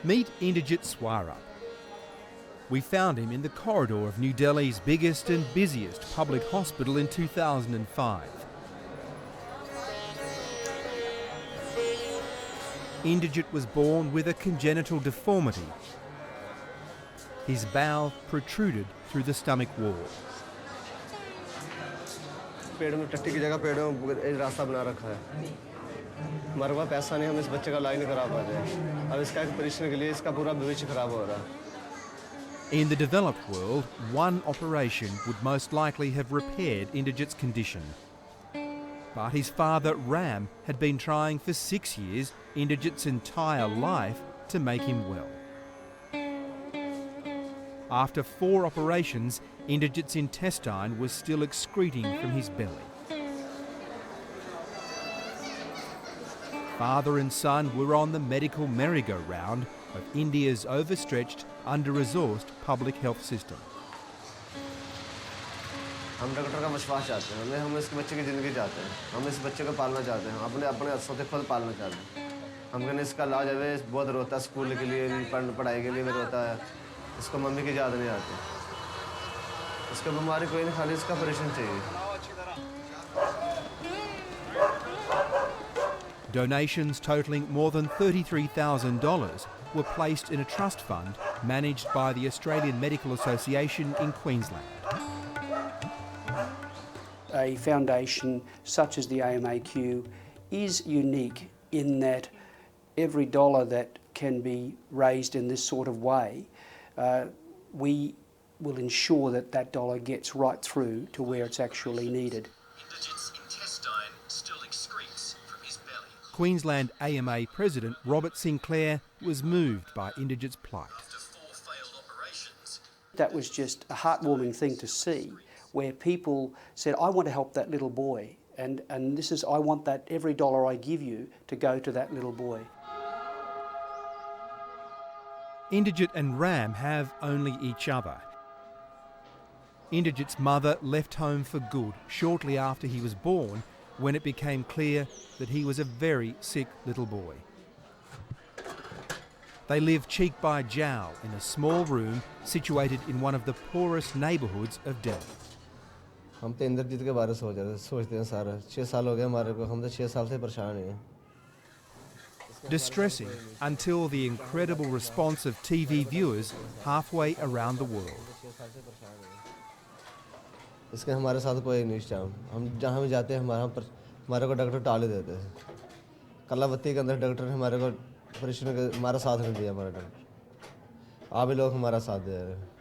Meet Interjit Swarup. We found him in the corridor of New Delhi's biggest and busiest public hospital in 2005. Inderjit was born with a congenital deformity. His bowel protruded through the stomach wall. पेड़ में टट्टी की जगह पेड़ में एक रास्ता बना रखा है। हमारे पास पैसा नहीं, हम इस बच्चे का इलाज नहीं करा पाते। अब इसका एक ऑपरेशन के लिए इसका पूरा भविष्य खराब हो रहा है। In the developed world, one operation would most likely have repaired Inderjit's condition. But his father, Ram, had been trying for 6 years, Inderjit's entire life, to make him well. After 4 operations, Inderjit's intestine was still excreting from his belly. Father and son were on the medical merry-go-round of India's overstretched, under-resourced public health system. हम doctor का विश्वास चाहते हैं, हम इस बच्चे की ज़िंदगी चाहते हैं, हम इस बच्चे को पालना चाहते हैं, अपने हाथों से खुद पालना चाहते हैं। हम कहने इसका इलाज है, बहुत रोता है, स्कूल के लिए पढ़ाई के लिए भी रोता है, इसको मम्मी की याद नहीं आती। इसका बीमारी कोई नहीं, खाली इसका ऑपरेशन चाहिए। Donations totalling more than $33,000 were placed in a trust fund managed by the Australian Medical Association in Queensland. A foundation such as the AMAQ is unique in that every dollar that can be raised in this sort of way, we will ensure that that dollar gets right through to where it's actually needed. Inderjit's intestine still excretes from his belly. Queensland AMA President Robert Sinclair was moved by Inderjit's plight. After 4 failed operations, That was just a heartwarming thing to see, where people said, I want to help that little boy, and this is, I want that every dollar I give you to go to that little boy. Inderjit and Ram have only each other. Inderjit's mother left home for good shortly after he was born, when it became clear that he was a very sick little boy. They live cheek by jowl in a small room situated in one of the poorest neighbourhoods of Delhi. हम तो इंद्रजीत के बारे में सोचते हैं सारा। 6 साल हो गए हमारे को, हम तो 6 साल से परेशान हैं। Distressing until the incredible response of TV viewers halfway around the world. इसके हमारे साथ कोई नहीं टाइम, हम जहाँ भी जाते हैं हमारे को डॉक्टर टाले देते हैं। कलावती के अंदर डॉक्टर ने हमारे को ऑपरेशन के हमारा साथ नहीं दिया, हमारा डॉक्टर। आप भी लोग हमारा साथ दे रहे हैं।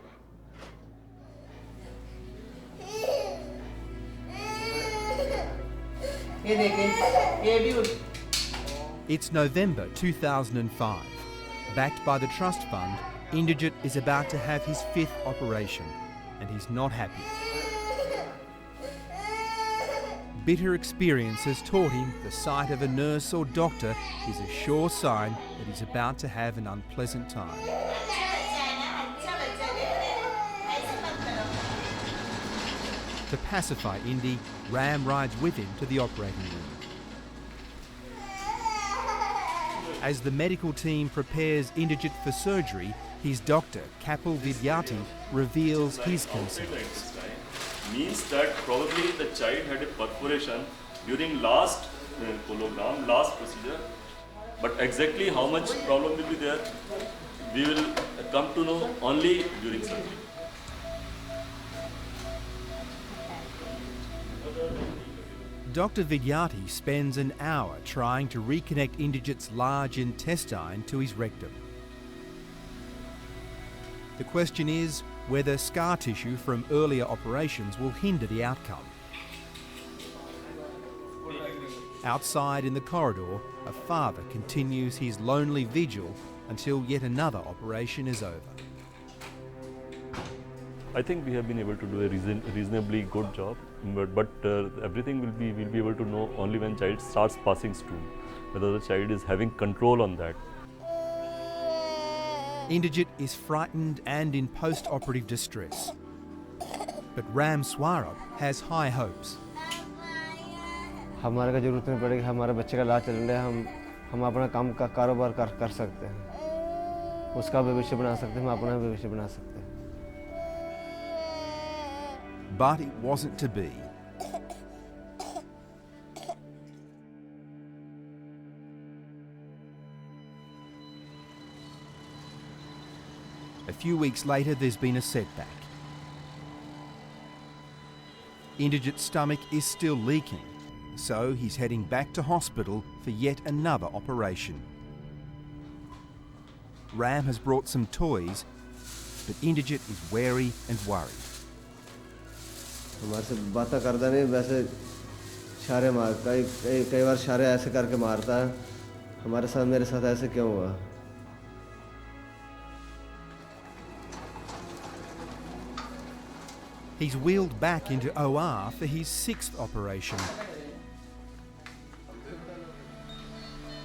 It's November 2005. Backed by the trust fund, Inderjit is about to have his 5th operation, and he's not happy. Bitter experience has taught him the sight of a nurse or doctor is a sure sign that he's about to have an unpleasant time. To pacify Indy, Ram rides with him to the operating room. As the medical team prepares Inderjit for surgery, his doctor, Kapil Vidyati, reveals his concerns. Means that probably the child had a perforation during last cologram, last procedure. But exactly how much problem will be there, we will come to know only during surgery. Dr. Vidyati spends an hour trying to reconnect Inderjit's large intestine to his rectum. The question is whether scar tissue from earlier operations will hinder the outcome. Outside in the corridor, a father continues his lonely vigil until yet another operation is over. I think we have been able to do a reasonably good job, but everything we'll be able to know only when child starts passing stool, whether the child is having control on that. Inderjit is frightened and in post-operative distress. But Ram Swarup has high hopes. हमारे का जरूरत नहीं पड़ेगी, हमारे बच्चे का इलाज चल रहा है, हम अपना काम का कारोबार कर सकते हैं। उसका भविष्य बना सकते हैं, हम अपना भविष्य बना सकते हैं। But it wasn't to be. A few weeks later, there's been a setback. Inderjit's stomach is still leaking, so he's heading back to hospital for yet another operation. Ram has brought some toys, but Inderjit is wary and worried. हमारे से बातें करता नहीं, वैसे इशारे मार कई बार इशारे ऐसे करके मारता है। हमारे साथ मेरे साथ ऐसे क्यों हुआ? He's wheeled back into OR for his 6th operation.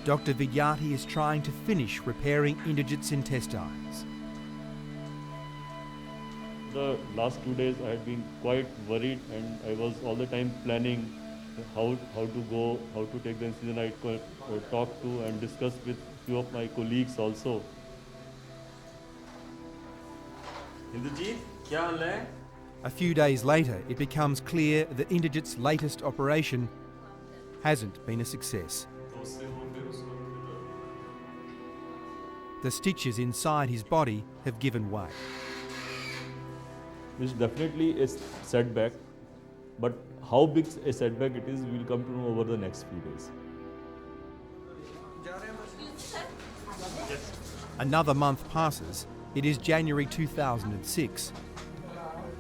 Dr. Vidyarthi is trying to finish repairing Inderjit's intestines. The last 2 days I had been quite worried, and I was all the time planning how to go, how to take the incision. I talked to and discussed with few of my colleagues also. Inderjit, क्या हाल है? A few days later, it becomes clear that Inderjit's latest operation hasn't been a success. The stitches inside his body have given way. It's definitely a setback, but how big a setback it is, we will come to know over the next few days. Another month passes. It is January 2006.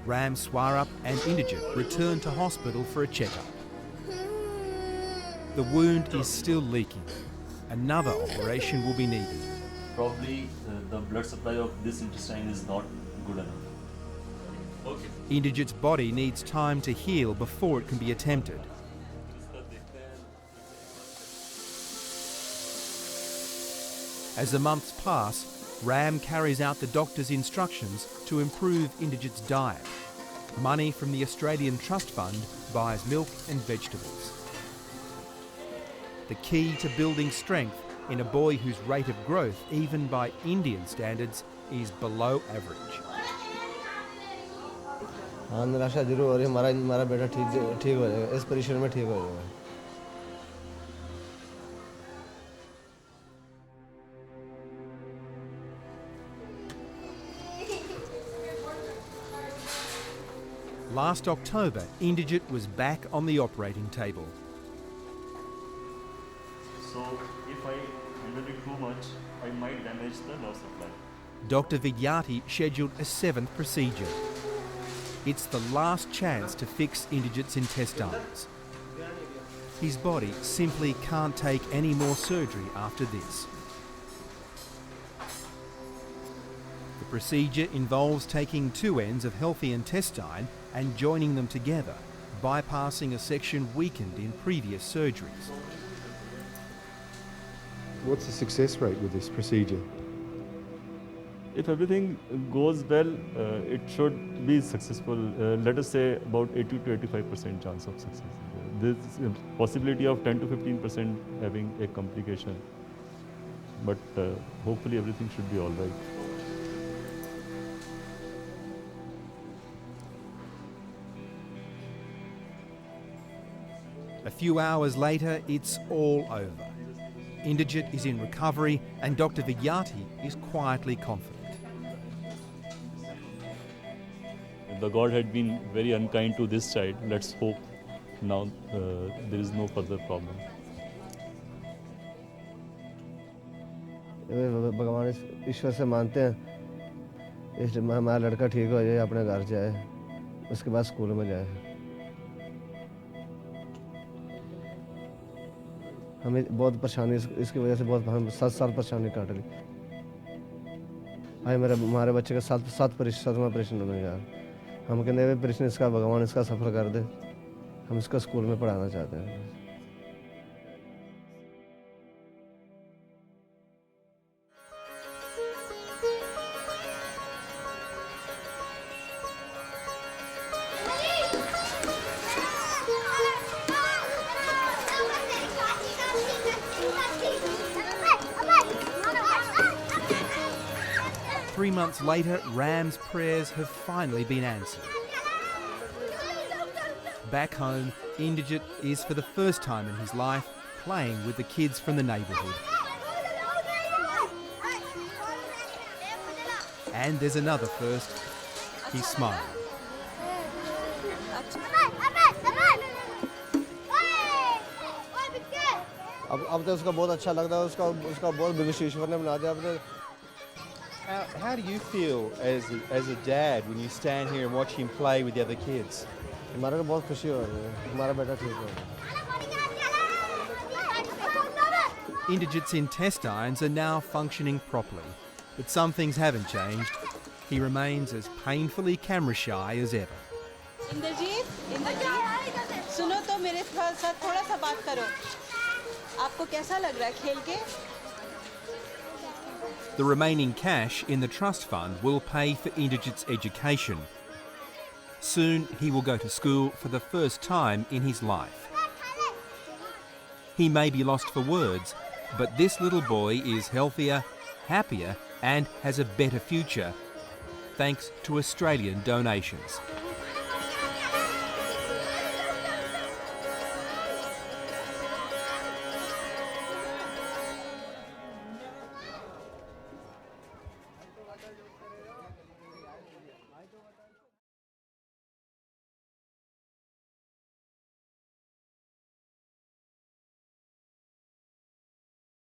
Ram Swarup and Interjit return to hospital for a checkup. The wound is still leaking. Another operation will be needed. Probably the blood supply of this intestine is not good enough. Okay. Interjit's body needs time to heal before it can be attempted. As the months pass, Ram carries out the doctor's instructions to improve Interjit's diet. Money from the Australian Trust Fund buys milk and vegetables. The key to building strength in a boy whose rate of growth, even by Indian standards, is below average. हाँ, निराशा जरूर हो रही है। हमारा बेटा ठीक हो जाएगा, इस पोजीशन में ठीक हो जाएगा। Last October, Inderjit was back on the operating table. So if I handle it too much, I might damage the nerve supply. Dr. Vidyarthi scheduled a 7th procedure. It's the last chance to fix Inderjit's intestines. His body simply can't take any more surgery after this. The procedure involves taking two ends of healthy intestine and joining them together, bypassing a section weakened in previous surgeries. What's the success rate with this procedure? If everything goes well, it should be successful. Let us say about 80 to 85% chance of success. There is a possibility of 10 to 15% having a complication, but hopefully everything should be all right. A few hours later, it's all over. Inderjit is in recovery and Dr. Vidyarthi is quietly confident. The God had been very unkind to this child. Let's hope now there is no further problem. भगवान ईश्वर से मानते हैं हमारा लड़का ठीक हो जाए, अपने घर जाए, उसके बाद स्कूल में जाए। हमें बहुत परेशानी इसकी वजह से बहुत हम 7 साल परेशानी काट ली। भाई हमारे बच्चे का 7वां ऑपरेशन होने जा रहा है। हम कहते हैं ऑपरेशन इसका भगवान इसका सफल कर दे, हम इसको स्कूल में पढ़ाना चाहते हैं। 3 months later, Ram's prayers have finally been answered. Back home, Inderjit is for the first time in his life playing with the kids from the neighbourhood. And there's another first. He's smiling. अब तो उसका बहुत अच्छा लगता है उसका बहुत biggest ईश्वर ने बना दिया अब तो How do you feel as a dad when you stand here and watch him play with the other kids? हमारे को बहुत खुशी हो रही है हमारा बेटा ठीक हो गया Inderjit's intestines are now functioning properly, but some things haven't changed. He remains as painfully camera shy as ever. Indrajit, सुनो तो मेरे साथ थोड़ा सा बात करो. आपको कैसा लग रहा है खेल के? The remaining cash in the trust fund will pay for Inderjit's education. Soon he will go to school for the first time in his life. He may be lost for words, but this little boy is healthier, happier, and has a better future, thanks to Australian donations.